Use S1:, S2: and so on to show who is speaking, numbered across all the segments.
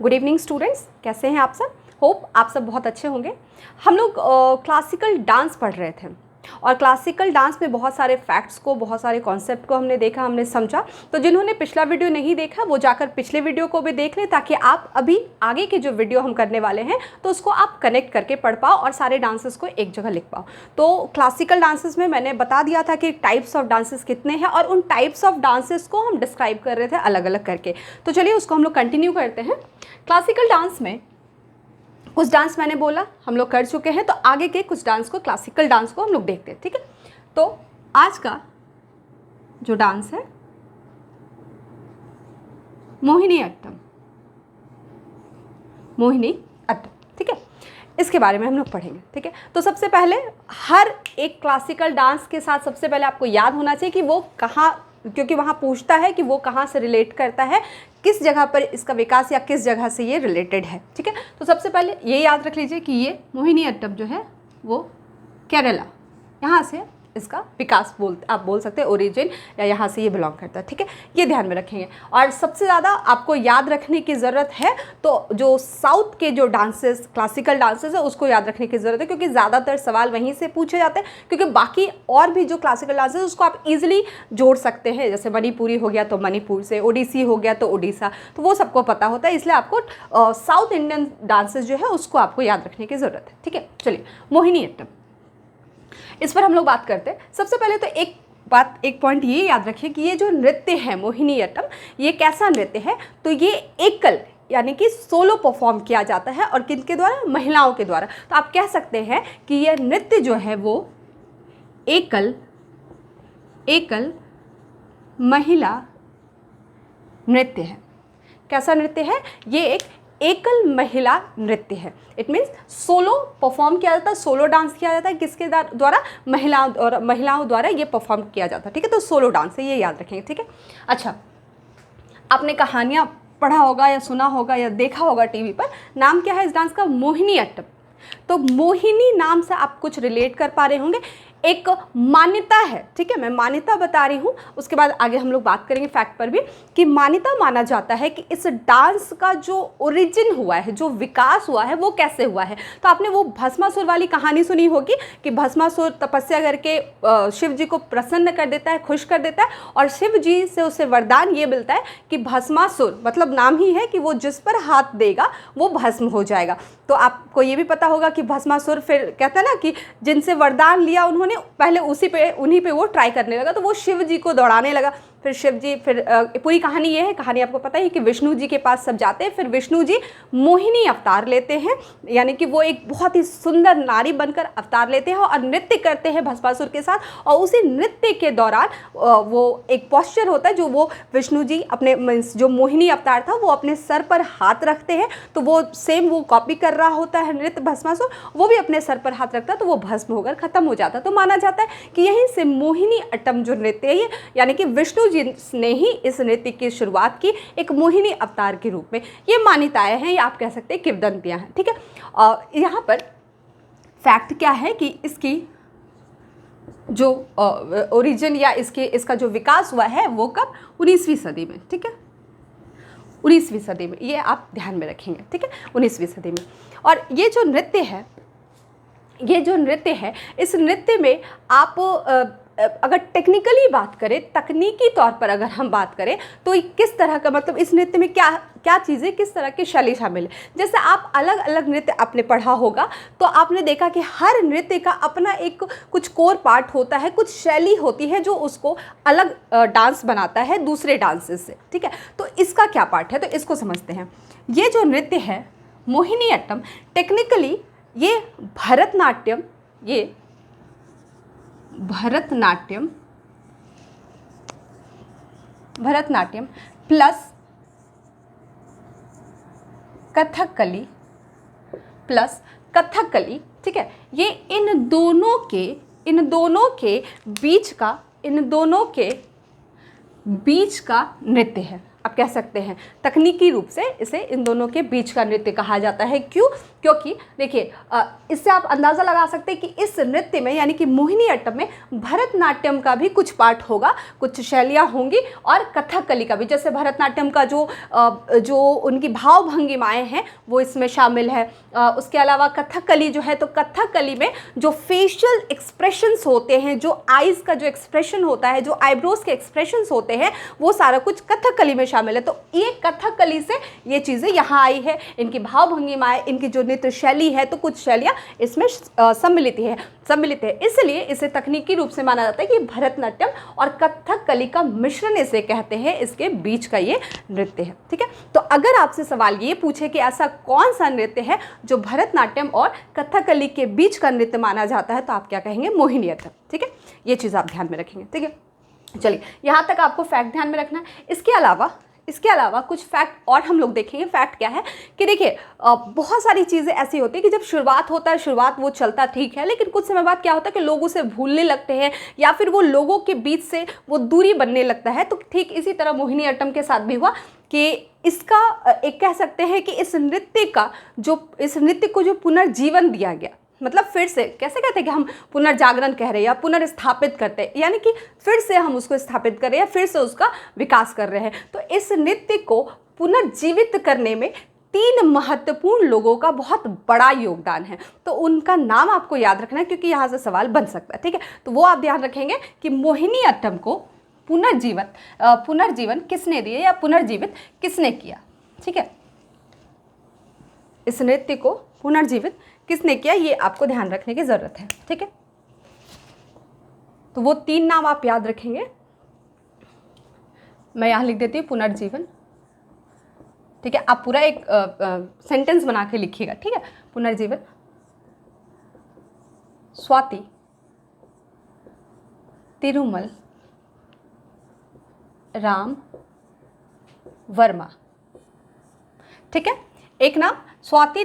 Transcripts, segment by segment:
S1: Good evening students, कैसे हैं आप सब। होप आप सब बहुत अच्छे होंगे। हम लोग क्लासिकल डांस पढ़ रहे थे और क्लासिकल डांस में बहुत सारे फैक्ट्स को, बहुत सारे कॉन्सेप्ट को हमने देखा, हमने समझा। तो जिन्होंने पिछला वीडियो नहीं देखा वो जाकर पिछले वीडियो को भी देख लें, ताकि आप अभी आगे के जो वीडियो हम करने वाले हैं तो उसको आप कनेक्ट करके पढ़ पाओ और सारे डांसेस को एक जगह लिख पाओ। तो क्लासिकल डांसेस में मैंने बता दिया था कि टाइप्स ऑफ डांसेस कितने हैं और उन टाइप्स ऑफ डांसेस को हम डिस्क्राइब कर रहे थे अलग अलग करके। तो चलिए उसको हम लोग कंटिन्यू करते हैं। क्लासिकल डांस में कुछ डांस मैंने बोला हम लोग कर चुके हैं, तो आगे के कुछ डांस को, क्लासिकल डांस को हम लोग देखते हैं, ठीक है। तो आज का जो डांस है मोहिनी अट्टम, मोहिनी अट्टम, ठीक है। इसके बारे में हम लोग पढ़ेंगे, ठीक है। तो सबसे पहले हर एक क्लासिकल डांस के साथ सबसे पहले आपको याद होना चाहिए कि वो कहाँ, क्योंकि वहाँ पूछता है कि वो कहाँ से रिलेट करता है, किस जगह पर इसका विकास या किस जगह से ये रिलेटेड है, ठीक है। तो सबसे पहले ये याद रख लीजिए कि ये मोहिनी अट्टम जो है वो केरला, यहाँ से इसका विकास आप बोल सकते हैं, ओरिजिन, या यहाँ से ये बिलोंग करता है, ठीक है। ये ध्यान में रखेंगे। और सबसे ज़्यादा आपको याद रखने की ज़रूरत है तो जो साउथ के जो डांसेस, क्लासिकल डांसेस है, उसको याद रखने की ज़रूरत है, क्योंकि ज़्यादातर सवाल वहीं से पूछे जाते हैं। क्योंकि बाकी और भी जो क्लासिकल डांसेस उसको आप ईजिली जोड़ सकते हैं, जैसे मणिपुरी हो गया तो मणिपुर से, ओडिसी हो गया तो ओडिशा, तो वो सबको पता होता है। इसलिए आपको साउथ इंडियन डांसेस जो है उसको आपको याद रखने की ज़रूरत है, ठीक है। चलिए मोहिनी अट्टम, इस पर हम लोग बात करते हैं। सबसे पहले तो एक पॉइंट ये याद रखिए कि ये जो नृत्य है मोहिनी अट्टम, ये कैसा नृत्य है। तो ये एकल यानी कि सोलो परफॉर्म किया जाता है, और किनके द्वारा, महिलाओं के द्वारा। तो आप कह सकते हैं कि यह नृत्य जो है वो एकल महिला नृत्य है। कैसा नृत्य है ये? एक एकल महिला नृत्य है। इट मीन्स सोलो परफॉर्म किया जाता है, सोलो डांस किया जाता है। किसके द्वारा? महिलाओं द्वारा ये परफॉर्म किया जाता है, ठीक है। तो सोलो डांस है, ये याद रखेंगे, ठीक है। अच्छा, आपने कहानियाँ पढ़ा होगा या सुना होगा या देखा होगा टीवी पर। नाम क्या है इस डांस का? मोहिनी अट्टम। तो मोहिनी नाम से आप कुछ रिलेट कर पा रहे होंगे। एक मान्यता है, ठीक है, मैं मान्यता बता रही हूँ, उसके बाद आगे हम लोग बात करेंगे फैक्ट पर भी। कि मान्यता माना जाता है कि इस डांस का जो ओरिजिन हुआ है, जो विकास हुआ है, वो कैसे हुआ है। तो आपने वो भस्मासुर वाली कहानी सुनी होगी कि भस्मासुर तपस्या करके शिव जी को प्रसन्न कर देता है, खुश कर देता है, और शिव जी से उसे वरदान ये मिलता है कि भस्मासुर, मतलब नाम ही है कि वो जिस पर हाथ देगा वो भस्म हो जाएगा। तो आपको ये भी पता होगा कि भस्मासुर फिर कहता है ना कि जिनसे वरदान लिया उन्होंने, पहले उन्हीं पे वो ट्राई करने लगा, तो वो शिव जी को दौड़ाने लगा। फिर शिव जी, फिर पूरी कहानी ये है, कहानी आपको पता है कि विष्णु जी के पास सब जाते हैं। फिर विष्णु जी मोहिनी अवतार लेते हैं, यानी कि वो एक बहुत ही सुंदर नारी बनकर अवतार लेते हैं और नृत्य करते हैं भस्मासुर के साथ। और उसी नृत्य के दौरान वो एक पोस्चर होता है जो वो विष्णु जी अपने, जो मोहिनी अवतार था, वो अपने सर पर हाथ रखते हैं। तो वो सेम वो कॉपी कर रहा होता है नृत्य भस्मासुर, वो भी अपने सर पर हाथ रखता है, तो वो भस्म होकर खत्म हो जाता है। तो माना जाता है कि यहीं से मोहिनी अट्टम जो नृत्य है, ये यानी कि विष्णु जिसने ही इस नृत्य की शुरुआत की एक मोहिनी अवतार के रूप में। ये मान्यताएं हैं, या आप कह सकते हैं किंवदंतियां हैं, ठीक है। और यहाँ पर फैक्ट क्या है कि इसकी जो ओरिजिन या इसका जो विकास हुआ है वो कब? 19वीं सदी में, ठीक है। 19वीं सदी में, ये आप ध्यान में रखेंगे, ठीक है, 19वीं सदी में। और ये जो नृत्य है, इस नृत्य में आप अगर टेक्निकली बात करें, तकनीकी तौर पर अगर हम बात करें, तो किस तरह का, मतलब इस नृत्य में क्या चीज़ें, किस तरह की शैली शामिल है। जैसे आप अलग अलग नृत्य आपने पढ़ा होगा, तो आपने देखा कि हर नृत्य का अपना एक कुछ कोर पार्ट होता है, कुछ शैली होती है जो उसको अलग डांस बनाता है दूसरे डांसेस से, ठीक है। तो इसका क्या पार्ट है, तो इसको समझते हैं। ये जो नृत्य है मोहिनी अट्टम, टेक्निकली ये भरतनाट्यम प्लस कथकली, ठीक है। ये इन दोनों के बीच का नृत्य है। आप कह सकते हैं तकनीकी रूप से इसे इन दोनों के बीच का नृत्य कहा जाता है। क्यों? क्योंकि देखिए इससे आप अंदाज़ा लगा सकते हैं कि इस नृत्य में यानी कि मोहिनीअट्टम में भरतनाट्यम का भी कुछ पार्ट होगा, कुछ शैलियाँ होंगी और कथकली का भी। जैसे भरतनाट्यम का जो उनकी भाव भंगिमाएँ हैं वो इसमें शामिल है। उसके अलावा कथकली जो है, तो कथकली में जो फेशियल एक्सप्रेशंस होते हैं, जो आइज़ का जो एक्सप्रेशन होता है, जो आईब्रोज के एक्सप्रेशंस होते हैं, वो सारा कुछ कथकली में शामिल है। तो ये कथकली से ये चीज़ें यहाँ आई है। इनकी भाव भंगिमाएँ, इनकी जो नृत्य शैली है, तो कुछ शैलियाँ इसमें सम्मिलित है। इसलिए इसे तकनीकी रूप से माना जाता है कि भरतनाट्यम और कथकली का मिश्रण इसे कहते हैं, इसके बीच का ये नृत्य है। ठीक है, तो अगर आपसे सवाल ये पूछे कि ऐसा कौन सा नृत्य है जो भरतनाट्यम और कथकली के बीच का नृत्य माना जाता है, तो आप क्या कहेंगे? मोहिनीअट्टम। ठीक है, ये चीज़ आप ध्यान में रखेंगे। ठीक है, चलिए यहाँ तक आपको फैक्ट ध्यान में रखना है। इसके अलावा कुछ फैक्ट और हम लोग देखेंगे। फैक्ट क्या है कि देखिए बहुत सारी चीज़ें ऐसी होती है कि जब शुरुआत होता है, शुरुआत वो चलता ठीक है, लेकिन कुछ समय बाद क्या होता है कि लोग उसे भूलने लगते हैं या फिर वो लोगों के बीच से वो दूरी बनने लगता है। तो ठीक इसी तरह मोहिनीअट्टम के साथ भी हुआ कि इसका एक कह सकते हैं कि इस नृत्य को जो पुनर्जीवन दिया गया, मतलब फिर से कैसे कहते हैं कि हम पुनर्जागरण कह रहे हैं या पुनर्स्थापित करते हैं, यानी कि फिर से हम उसको स्थापित कर रहे हैं या फिर से उसका विकास कर रहे हैं। तो इस नृत्य को पुनर्जीवित करने में 3 महत्वपूर्ण लोगों का बहुत बड़ा योगदान है। तो उनका नाम आपको याद रखना है क्योंकि यहाँ से सवाल बन सकता है। ठीक है, तो वो आप ध्यान रखेंगे कि मोहिनीअट्टम को पुनर्जीवन किसने दिया या पुनर्जीवित किसने किया। ठीक है, इस नृत्य को पुनर्जीवित किसने किया, ये आपको ध्यान रखने की ज़रूरत है। ठीक है, तो वो 3 नाम आप याद रखेंगे। मैं यहाँ लिख देती हूँ पुनर्जीवन। ठीक है, आप पूरा एक सेंटेंस बना के लिखिएगा। ठीक है, पुनर्जीवन, स्वाति तिरुमल राम वर्मा। ठीक है, एक नाम स्वाति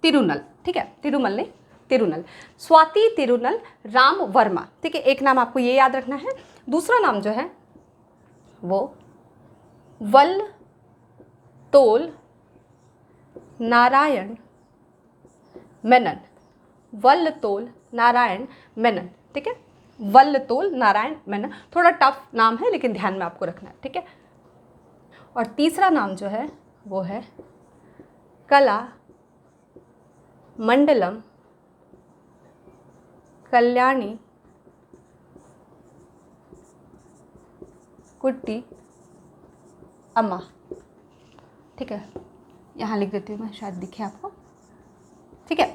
S1: तिरुनल। ठीक है, तिरुमल नहीं, तिरुनल, स्वाति तिरुनल राम वर्मा। ठीक है, एक नाम आपको ये याद रखना है। दूसरा नाम जो है वो वल्लतोल नारायण मेनन। वल्लतोल नारायण मेनन। ठीक है, वल्लतोल नारायण मेनन, थोड़ा टफ नाम है लेकिन ध्यान में आपको रखना है। ठीक है, और तीसरा नाम जो है वो है कला मंडलम कल्याणी कुट्टी अम्मा। ठीक है, यहाँ लिख देती हूँ मैं, शायद दिखे आपको। ठीक है,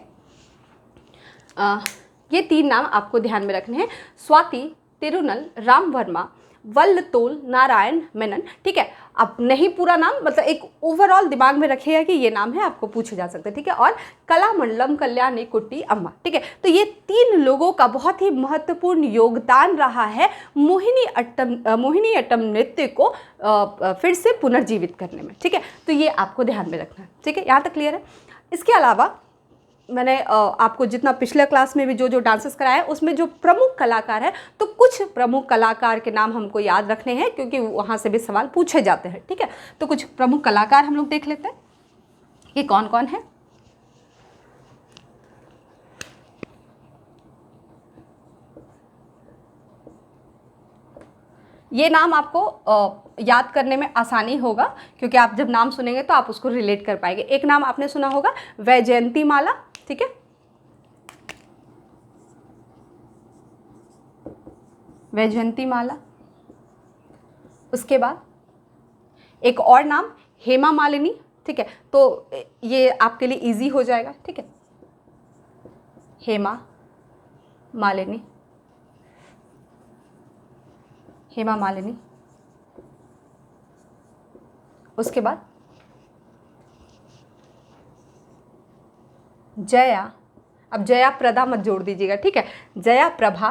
S1: ये 3 नाम आपको ध्यान में रखने हैं, स्वाति तिरुनल राम वर्मा वल्लतोल नारायण मेनन। ठीक है, अब नहीं पूरा नाम, मतलब एक ओवरऑल दिमाग में रखिएगा कि ये नाम है, आपको पूछे जा सकते हैं। ठीक है, और कलामंडलम कल्याणी कुट्टी अम्मा। ठीक है, तो ये 3 लोगों का बहुत ही महत्वपूर्ण योगदान रहा है मोहिनीअट्टम नृत्य को फिर से पुनर्जीवित करने में। ठीक है, तो ये आपको ध्यान में रखना है। ठीक है, यहाँ तक क्लियर है। इसके अलावा मैंने आपको जितना पिछले क्लास में भी जो डांसेस कराया है उसमें जो प्रमुख कलाकार है, तो कुछ प्रमुख कलाकार के नाम हमको याद रखने हैं क्योंकि वहाँ से भी सवाल पूछे जाते हैं। ठीक है, तो कुछ प्रमुख कलाकार हम लोग देख लेते हैं ये कौन कौन है। ये नाम आपको याद करने में आसानी होगा क्योंकि आप जब नाम सुनेंगे तो आप उसको रिलेट कर पाएंगे। एक नाम आपने सुना होगा वैजयंती माला। ठीक है, वैजयंती माला। उसके बाद एक और नाम हेमा मालिनी। ठीक है, तो ये आपके लिए इजी हो जाएगा। ठीक है, हेमा मालिनी, हेमा मालिनी। उसके बाद जया, अब जया प्रदा मत जोड़ दीजिएगा। ठीक है, जया प्रभा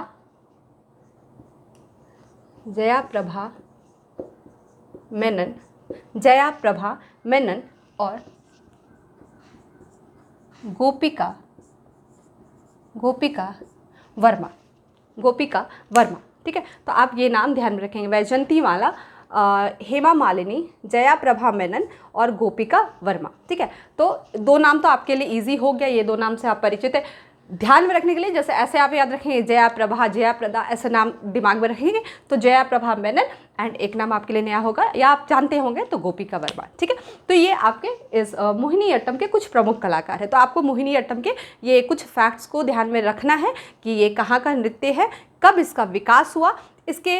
S1: मेनन, जया प्रभा मेनन और गोपिका वर्मा। ठीक है, तो आप ये नाम ध्यान में रखेंगे, वैजयंती माला, हेमा मालिनी, जया प्रभा मेनन और गोपिका वर्मा। ठीक है, तो 2 नाम तो आपके लिए इजी हो गया, ये 2 नाम से आप परिचित है। ध्यान में रखने के लिए जैसे ऐसे आप याद रखेंगे जया प्रभा, जया प्रदा, ऐसे नाम दिमाग में रखेंगे तो जया प्रभा मेनन, एंड एक नाम आपके लिए नया होगा या आप जानते होंगे तो गोपिका वर्मा। ठीक है, तो ये आपके इस मोहिनीअट्टम के कुछ प्रमुख कलाकार हैं। तो आपको मोहिनीअट्टम के ये कुछ फैक्ट्स को ध्यान में रखना है कि ये कहाँ का नृत्य है, कब इसका विकास हुआ, इसके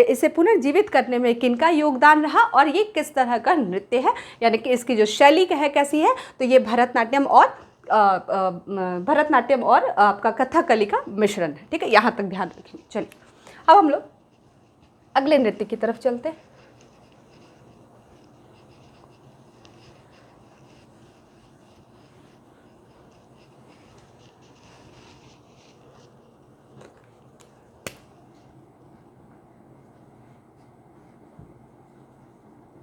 S1: इसे पुनर्जीवित करने में किनका योगदान रहा और ये किस तरह का नृत्य है, यानी कि इसकी जो शैली है कैसी है। तो ये भरतनाट्यम और आपका कथकली का मिश्रण है। ठीक है, यहाँ तक ध्यान रखेंगे। चलिए अब हम लोग अगले नृत्य की तरफ चलते हैं।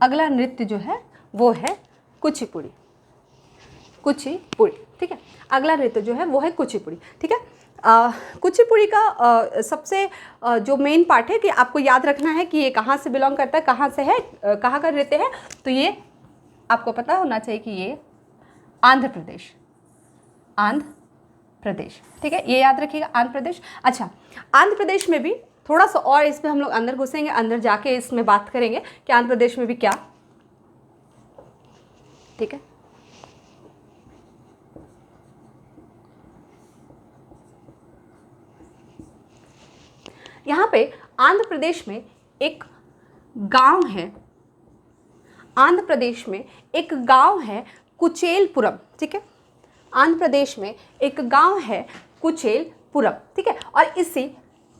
S1: अगला नृत्य जो है वो है कुचिपुड़ी। कुचिपुड़ी, ठीक है, अगला नृत्य जो है वो है कुचिपुड़ी। ठीक है, कुचिपुड़ी का सबसे जो मेन पार्ट है कि आपको याद रखना है कि ये कहाँ से बिलोंग करता है, कहाँ से है, कहाँ का नृत्य है। तो ये आपको पता होना चाहिए कि ये आंध्र प्रदेश, ठीक है, ये याद रखिएगा, आंध्र प्रदेश। अच्छा, आंध्र प्रदेश में भी थोड़ा सा और इसमें हम लोग अंदर घुसेंगे, अंदर जाके इसमें बात करेंगे कि आंध्र प्रदेश में भी क्या। ठीक है, यहाँ पे आंध्र प्रदेश में एक गांव है, आंध्र प्रदेश में एक गांव है कुचेलपुरम। ठीक है, आंध्र प्रदेश में एक गांव है कुचेलपुरम। ठीक है, और इसी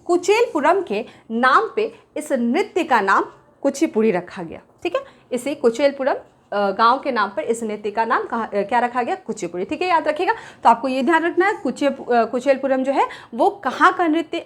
S1: कुचेलपुरम के नाम पे इस नृत्य का नाम कुचिपुड़ी रखा गया। ठीक है, इसी कुचेलपुरम गांव के नाम पर इस नृत्य का नाम क्या रखा गया, कुचिपुड़ी। ठीक है, याद रखिएगा। तो आपको ये ध्यान रखना है कुचेलपुरम जो है वो कहाँ का नृत्य,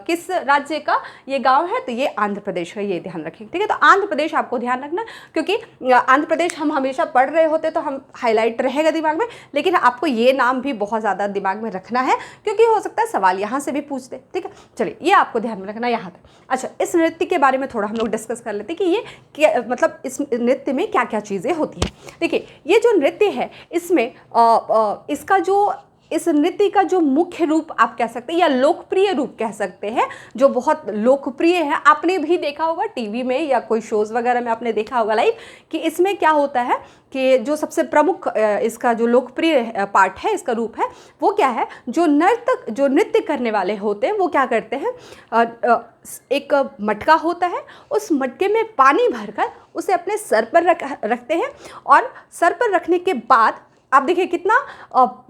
S1: किस राज्य का ये गांव है, तो ये आंध्र प्रदेश का, ये ध्यान रखेंगे। ठीक है, तो आंध्र प्रदेश आपको ध्यान रखना, क्योंकि आंध्र प्रदेश हम हमेशा पढ़ रहे होते तो हम हाईलाइट रहेगा दिमाग में, लेकिन आपको ये नाम भी बहुत ज़्यादा दिमाग में रखना है क्योंकि हो सकता है सवाल यहाँ से भी पूछ दे। ठीक है, चलिए ये आपको ध्यान में रखना यहाँ तक। अच्छा, इस नृत्य के बारे में थोड़ा हम लोग डिस्कस कर लेते हैं कि ये मतलब इस नृत्य में क्या क्या चीज़ें होती हैं। देखिए, ये जो नृत्य है इसमें इसका जो इस नृत्य का जो मुख्य रूप आप कह सकते हैं या लोकप्रिय रूप कह सकते हैं, जो बहुत लोकप्रिय है, आपने भी देखा होगा टीवी में या कोई शोज़ वगैरह में आपने देखा होगा लाइव, कि इसमें क्या होता है कि जो सबसे प्रमुख इसका जो लोकप्रिय पार्ट है, इसका रूप है, वो क्या है, जो नृत्य करने वाले होते हैं वो क्या करते हैं, एक मटका होता है, उस मटके में पानी भरकर उसे अपने सर पर रखते हैं, और सर पर रखने के बाद आप देखिए कितना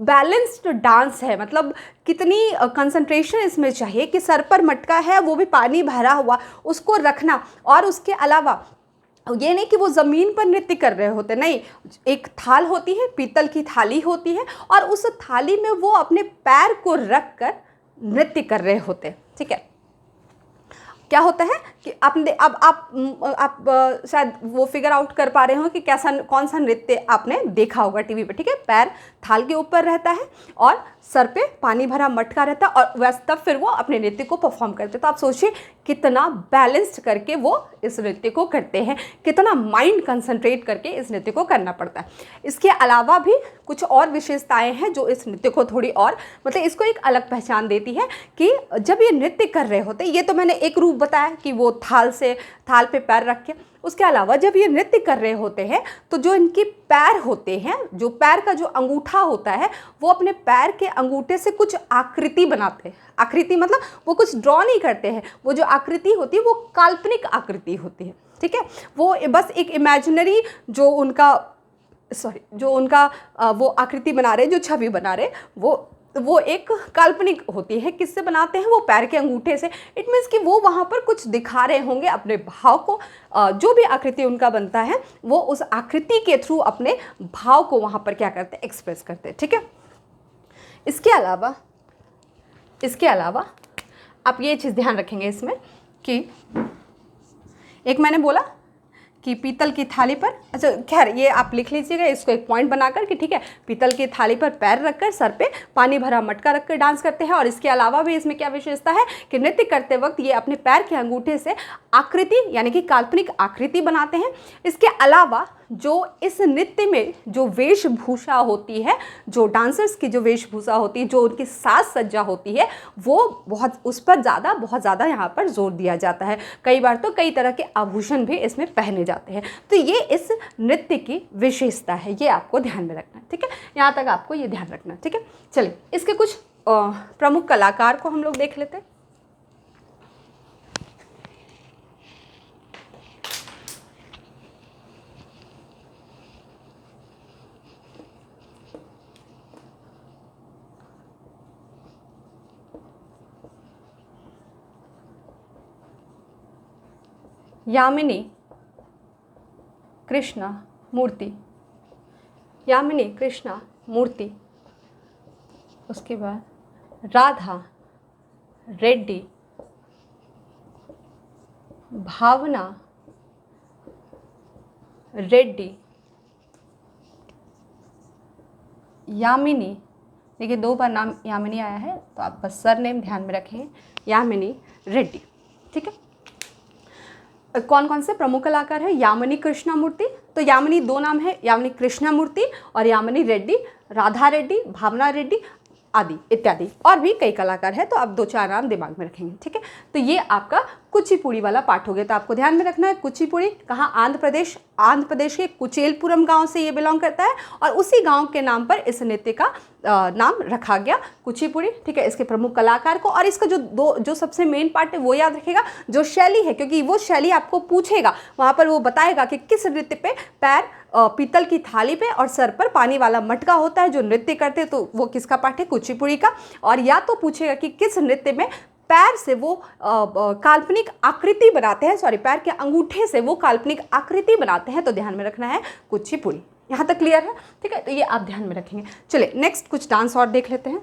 S1: बैलेंस्ड डांस है, मतलब कितनी कंसंट्रेशन इसमें चाहिए कि सर पर मटका है वो भी पानी भरा हुआ उसको रखना, और उसके अलावा ये नहीं कि वो ज़मीन पर नृत्य कर रहे होते, नहीं, एक थाल होती है, पीतल की थाली होती है, और उस थाली में वो अपने पैर को रख कर नृत्य कर रहे होते। ठीक है, क्या होता है कि आपने अब आप शायद वो फिगर आउट कर पा रहे हो कि कौन सा नृत्य आपने देखा होगा टीवी पे। ठीक है, पैर थाल के ऊपर रहता है और सर पे पानी भरा मटका रहता है, और वैसे तब फिर वो अपने नृत्य को परफॉर्म करते हैं। तो आप सोचिए कितना बैलेंस्ड करके वो इस नृत्य को करते हैं, कितना माइंड कंसंट्रेट करके इस नृत्य को करना पड़ता है। इसके अलावा भी कुछ और विशेषताएं हैं जो इस नृत्य को थोड़ी और मतलब इसको एक अलग पहचान देती है कि जब ये नृत्य कर रहे होते, ये तो मैंने एक रूप बताया कि वो थाल पे पैर रख के, उसके अलावा जब ये नृत्य कर रहे होते हैं तो जो इनके पैर होते हैं, जो पैर का जो अंगूठा होता है, वो अपने पैर के अंगूठे से कुछ आकृति बनाते हैं। आकृति मतलब वो कुछ ड्रॉ नहीं करते हैं, वो जो आकृति होती है वो काल्पनिक आकृति होती है। ठीक है, वो बस एक इमेजिनरी जो उनका वो आकृति बना रहे, जो छवि बना रहे, वो एक काल्पनिक होती है। किससे बनाते हैं, वो पैर के अंगूठे से। इट मीन्स कि वो वहाँ पर कुछ दिखा रहे होंगे अपने भाव को, जो भी आकृति उनका बनता है वो उस आकृति के थ्रू अपने भाव को वहाँ पर क्या करते हैं, एक्सप्रेस करते हैं। ठीक है, इसके अलावा आप ये चीज़ ध्यान रखेंगे इसमें कि एक मैंने बोला कि पीतल की थाली पर, अच्छा खैर ये आप लिख लीजिएगा इसको एक पॉइंट बनाकर कि ठीक है, पीतल की थाली पर पैर रखकर सर पे पानी भरा मटका रखकर डांस करते हैं। और इसके अलावा भी इसमें क्या विशेषता है कि नृत्य करते वक्त ये अपने पैर के अंगूठे से आकृति यानी कि काल्पनिक आकृति बनाते हैं। इसके अलावा जो इस नृत्य में जो वेशभूषा होती है, जो डांसर्स की जो वेशभूषा होती है, जो उनकी साज सज्जा होती है, वो बहुत उस पर बहुत ज़्यादा यहाँ पर जोर दिया जाता है। कई बार तो कई तरह के आभूषण भी इसमें पहने जाते हैं। तो ये इस नृत्य की विशेषता है, ये आपको ध्यान में रखना है। ठीक है, यहाँ तक आपको ये ध्यान रखना है। ठीक है, चलिए इसके कुछ प्रमुख कलाकार को हम लोग देख लेते हैं। यामिनी कृष्णा मूर्ति, यामिनी कृष्णा मूर्ति, उसके बाद राधा रेड्डी, भावना रेड्डी, यामिनी, देखिए 2 बार नाम यामिनी आया है तो आप बस सरनेम ध्यान में रखें, यामिनी रेड्डी। ठीक है, कौन कौन से प्रमुख कलाकार है? यामिनी कृष्णा मूर्ति, तो यामिनी 2 नाम है, यामिनी कृष्णा मूर्ति और यामिनी रेड्डी, राधा रेड्डी, भावना रेड्डी आदि इत्यादि, और भी कई कलाकार हैं, तो आप 2-4 नाम दिमाग में रखेंगे। ठीक है, तो ये आपका कुचिपुड़ी वाला पाठ हो गया। तो आपको ध्यान में रखना है कुचिपुड़ी कहाँ, आंध्र प्रदेश के कुचेलपुरम गांव से ये बिलोंग करता है और उसी गांव के नाम पर इस नृत्य का नाम रखा गया कुचिपुड़ी। ठीक है, इसके प्रमुख कलाकार को, और इसका जो सबसे मेन पार्ट है वो याद रखेगा, जो शैली है, क्योंकि वो शैली आपको पूछेगा, वहाँ पर वो बताएगा कि किस नृत्य पे पैर पीतल की थाली पे और सर पर पानी वाला मटका होता है जो नृत्य करते हैं, तो वो किसका पाठ है? कुचिपुड़ी का। और या तो पूछेगा कि किस नृत्य में पैर से वो काल्पनिक आकृति बनाते हैं, सॉरी पैर के अंगूठे से वो काल्पनिक आकृति बनाते हैं, तो ध्यान में रखना है कुचिपुड़ी। यहाँ तक क्लियर है? ठीक है, तो ये आप ध्यान में रखेंगे। चलिए नेक्स्ट कुछ डांस और देख लेते हैं।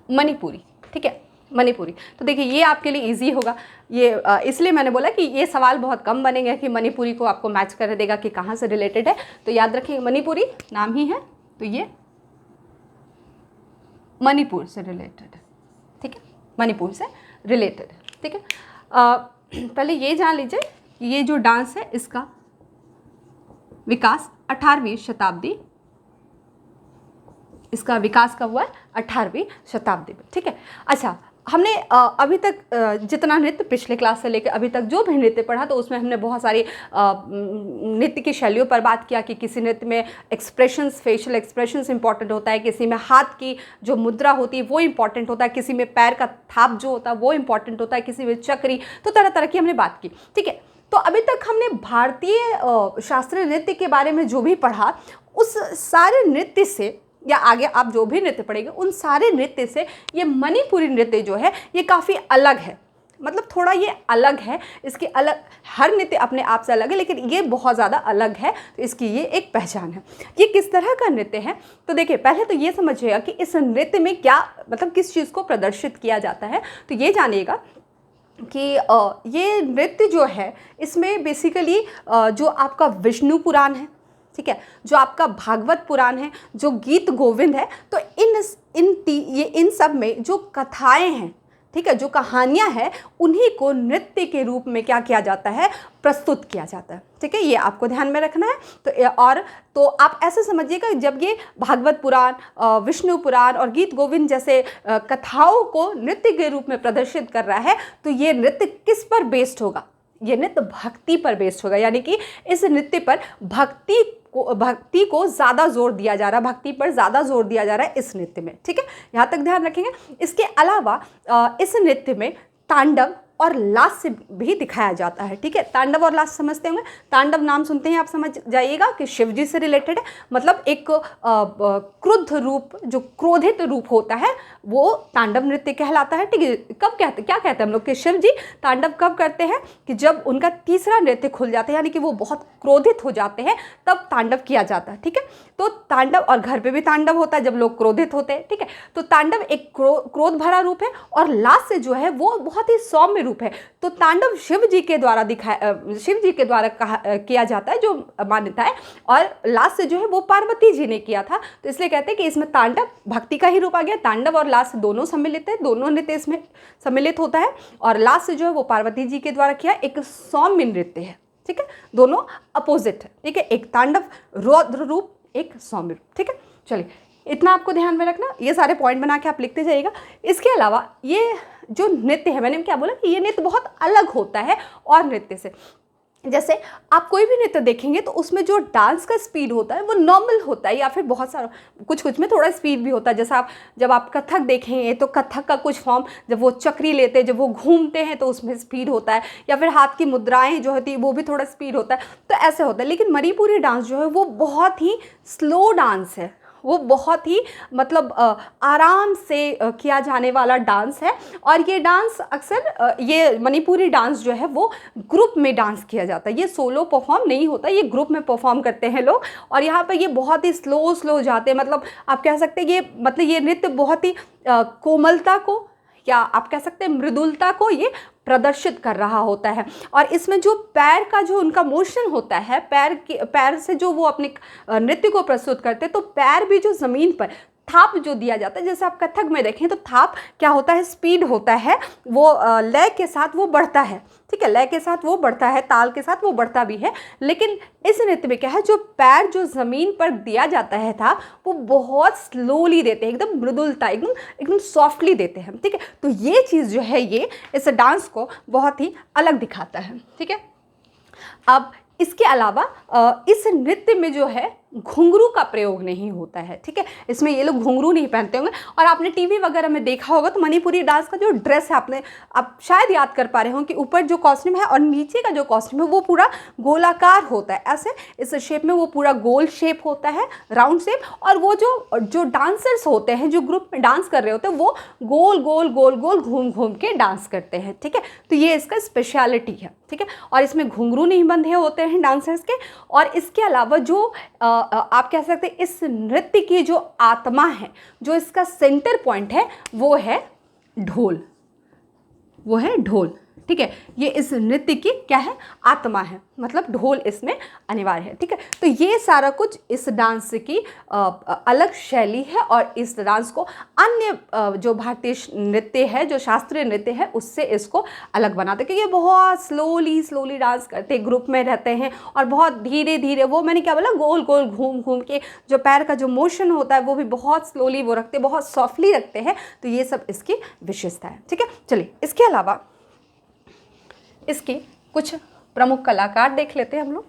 S1: मणिपुरी। ठीक है, मणिपुरी, तो देखिए ये आपके लिए इजी होगा। ये इसलिए मैंने बोला कि ये सवाल बहुत कम बनेंगे कि मणिपुरी को आपको मैच कर देगा कि कहाँ से रिलेटेड है। तो याद रखिए मणिपुरी नाम ही है, तो ये मणिपुर से रिलेटेड है। ठीक है, मणिपुर से रिलेटेड है। ठीक है, पहले ये जान लीजिए कि ये जो डांस है इसका विकास 18वीं शताब्दी, इसका विकास कब हुआ है? 18वीं शताब्दी में। ठीक है, अच्छा हमने अभी तक जितना नृत्य पिछले क्लास से लेकर अभी तक जो भी नृत्य पढ़ा, तो उसमें हमने बहुत सारी नृत्य की शैलियों पर बात किया कि किसी नृत्य में एक्सप्रेशंस, फेशियल एक्सप्रेशंस इंपॉर्टेंट होता है, किसी में हाथ की जो मुद्रा होती है वो इंपॉर्टेंट होता है, किसी में पैर का थाप जो होता है वो इंपॉर्टेंट होता है, किसी में चक्री, तो तरह तरह की हमने बात की। ठीक है, तो अभी तक हमने भारतीय शास्त्रीय नृत्य के बारे में जो भी पढ़ा, उस सारे नृत्य से या आगे आप जो भी नृत्य पढ़ेंगे उन सारे नृत्य से ये मणिपुरी नृत्य जो है ये काफ़ी अलग है। मतलब थोड़ा ये अलग है, इसके अलग, हर नृत्य अपने आप से अलग है लेकिन ये बहुत ज़्यादा अलग है, तो इसकी ये एक पहचान है। ये किस तरह का नृत्य है? तो देखिए पहले तो ये समझिएगा कि इस नृत्य में क्या मतलब किस चीज़ को प्रदर्शित किया जाता है। तो ये जानिएगा कि ये नृत्य जो है इसमें बेसिकली जो आपका विष्णु पुराण है, ठीक है, जो आपका भागवत पुराण है, जो गीत गोविंद है, तो इन सब में जो कथाएं हैं, ठीक है, जो कहानियां हैं, उन्हीं को नृत्य के रूप में क्या किया जाता है? प्रस्तुत किया जाता है। ठीक है, ये आपको ध्यान में रखना है। तो आप ऐसे समझिएगा जब ये भागवत पुराण, विष्णु पुराण और गीत गोविंद जैसे कथाओं को नृत्य के रूप में प्रदर्शित कर रहा है, तो ये नृत्य किस पर बेस्ड होगा? ये नृत्य भक्ति पर बेस्ड होगा, यानी कि इस नृत्य पर भक्ति को ज़्यादा जोर दिया जा रहा है, भक्ति पर ज़्यादा जोर दिया जा रहा है इस नृत्य में। ठीक है, यहाँ तक ध्यान रखेंगे। इसके अलावा इस नृत्य में तांडव, और लास से भी दिखाया जाता है। ठीक है, तांडव और लास समझते होंगे। तांडव नाम सुनते हैं आप समझ जाइएगा कि शिव जी से रिलेटेड है, मतलब एक क्रुद्ध रूप, जो क्रोधित रूप होता है वो तांडव नृत्य कहलाता है। ठीक है, कब कहते, क्या कहते हैं हम लोग कि शिव जी तांडव कब करते हैं कि जब उनका तीसरा नृत्य खुल जाता है, यानी कि वो बहुत क्रोधित हो जाते हैं, तब तांडव किया जाता है। ठीक है, तो तांडव, और घर पे भी तांडव होता है जब लोग क्रोधित होते हैं। ठीक है, तो तांडव एक क्रोध भरा रूप है, और लास्य जो है वो बहुत ही सौम्य रूप है। तो तांडव शिव जी के द्वारा शिव जी के द्वारा किया जाता है, जो मान्यता है, और लास्य जो है वो पार्वती जी ने किया था। तो इसलिए कहते हैं कि इसमें तांडव भक्ति का ही रूप आ गया। तांडव और लास्य दोनों सम्मिलित है, दोनों नृत्य इसमें सम्मिलित होता है, और लास्य जो है वो पार्वती जी के द्वारा किया एक सौम्य नृत्य है। ठीक है, दोनों अपोजिट है। ठीक है, एक तांडव रौद्र रूप, एक सौम्य रूप। ठीक है, चलिए इतना आपको ध्यान में रखना, ये सारे पॉइंट बना के आप लिखते जाइएगा। इसके अलावा ये जो नृत्य है, मैंने क्या बोला कि ये नृत्य बहुत अलग होता है और नृत्य से। जैसे आप कोई भी नृत्य देखेंगे तो उसमें जो डांस का स्पीड होता है वो नॉर्मल होता है, या फिर बहुत सारा कुछ में थोड़ा स्पीड भी होता है। जैसे आप जब आप कथक देखेंगे तो कथक का कुछ फॉर्म, जब वो चक्री लेते हैं, जब वो घूमते हैं तो उसमें स्पीड होता है, या फिर हाथ की मुद्राएं जो होती है वो भी थोड़ा स्पीड होता है, तो ऐसे होता है। लेकिन मणिपुरी डांस जो है वो बहुत ही स्लो डांस है, वो बहुत ही मतलब आराम से किया जाने वाला डांस है। और ये डांस अक्सर ये मणिपुरी डांस जो है वो ग्रुप में डांस किया जाता है, ये सोलो परफॉर्म नहीं होता, ये ग्रुप में परफॉर्म करते हैं लोग। और यहाँ पर ये बहुत ही स्लो जाते हैं, मतलब आप कह सकते हैं ये, मतलब ये नृत्य बहुत ही कोमलता को, या आप कह सकते हैं मृदुलता को ये प्रदर्शित कर रहा होता है। और इसमें जो पैर का जो उनका मोशन होता है, पैर से जो वो अपने नृत्य को प्रस्तुत करते हैं, तो पैर भी जो ज़मीन पर थाप जो दिया जाता है, जैसे आप कथक में देखें तो थाप क्या होता है, स्पीड होता है, वो लय के साथ वो बढ़ता है। ठीक है, लय के साथ वो बढ़ता है, ताल के साथ वो बढ़ता भी है। लेकिन इस नृत्य में क्या है, जो पैर जो ज़मीन पर दिया जाता है था, वो बहुत स्लोली देते हैं, एकदम मृदुलता, एकदम सॉफ्टली देते हैं। ठीक है, तो ये चीज़ जो है ये इस डांस को बहुत ही अलग दिखाता है। ठीक है, अब इसके अलावा इस नृत्य में जो है घुंघरू का प्रयोग नहीं होता है। ठीक है, इसमें ये लोग घुंघरू नहीं पहनते होंगे। और आपने टीवी वगैरह में देखा होगा तो मणिपुरी डांस का जो ड्रेस है, आप शायद याद कर पा रहे हो कि ऊपर जो कॉस्ट्यूम है और नीचे का जो कॉस्ट्यूम है वो पूरा गोलाकार होता है, ऐसे इस शेप में वो पूरा गोल शेप होता है, राउंड शेप। और वो जो डांसर्स होते हैं, जो ग्रुप में डांस कर रहे होते हैं, वो गोल गोल घूम के डांस करते हैं। ठीक है, तो ये इसका स्पेशलिटी है। ठीक है, और इसमें घुंघरू नहीं बंधे होते हैं डांसर्स के। और इसके अलावा जो आप कह सकते हैं इस नृत्य की जो आत्मा है, जो इसका सेंटर पॉइंट है, वो है ढोल, वो है ढोल। ठीक है, ये इस नृत्य की क्या है, आत्मा है, मतलब ढोल इसमें अनिवार्य है। ठीक है, तो ये सारा कुछ इस डांस की अलग शैली है, और इस डांस को अन्य जो भारतीय नृत्य है, जो शास्त्रीय नृत्य है, उससे इसको अलग बनाते हैं। क्योंकि ये बहुत स्लोली डांस करते हैं, ग्रुप में रहते हैं, और बहुत धीरे धीरे, वो मैंने क्या बोला, गोल गोल घूम के जो पैर का जो मोशन होता है वो भी बहुत स्लोली वो रखते हैं, बहुत सॉफ्टली रखते हैं। तो ये सब इसकी विशेषता है। ठीक है, चलिए इसके अलावा इसके कुछ प्रमुख कलाकार देख लेते हैं हम लोग।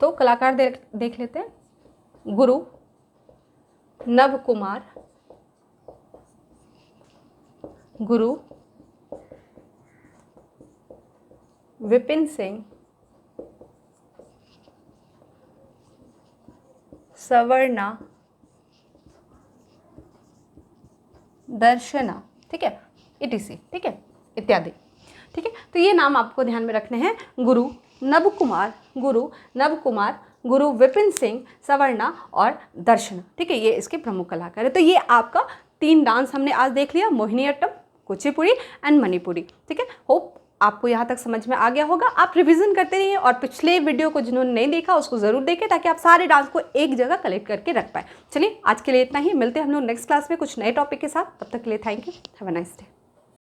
S1: तो कलाकार देख लेते हैं। गुरु नव कुमार, गुरु विपिन सिंह, सवर्णा, दर्शना, ठीक है, etc, ठीक है, इत्यादि। ठीक है, तो ये नाम आपको ध्यान में रखने हैं। गुरु नव कुमार, गुरु विपिन सिंह, सवर्णा और दर्शना। ठीक है, ये इसके प्रमुख कलाकार है। तो ये आपका 3 डांस हमने आज देख लिया, मोहिनीअट्टम, कुचिपुड़ी एंड मणिपुरी। ठीक है, होप आपको यहाँ तक समझ में आ गया होगा। आप रिवीजन करते रहिए, और पिछले वीडियो को जिन्होंने नहीं देखा उसको ज़रूर देखें, ताकि आप सारे डांस को एक जगह कलेक्ट करके रख पाए। चलिए आज के लिए इतना ही, मिलते हैं हम लोग नेक्स्ट क्लास में कुछ नए टॉपिक के साथ। तब तक के लिए thank you, have a nice day.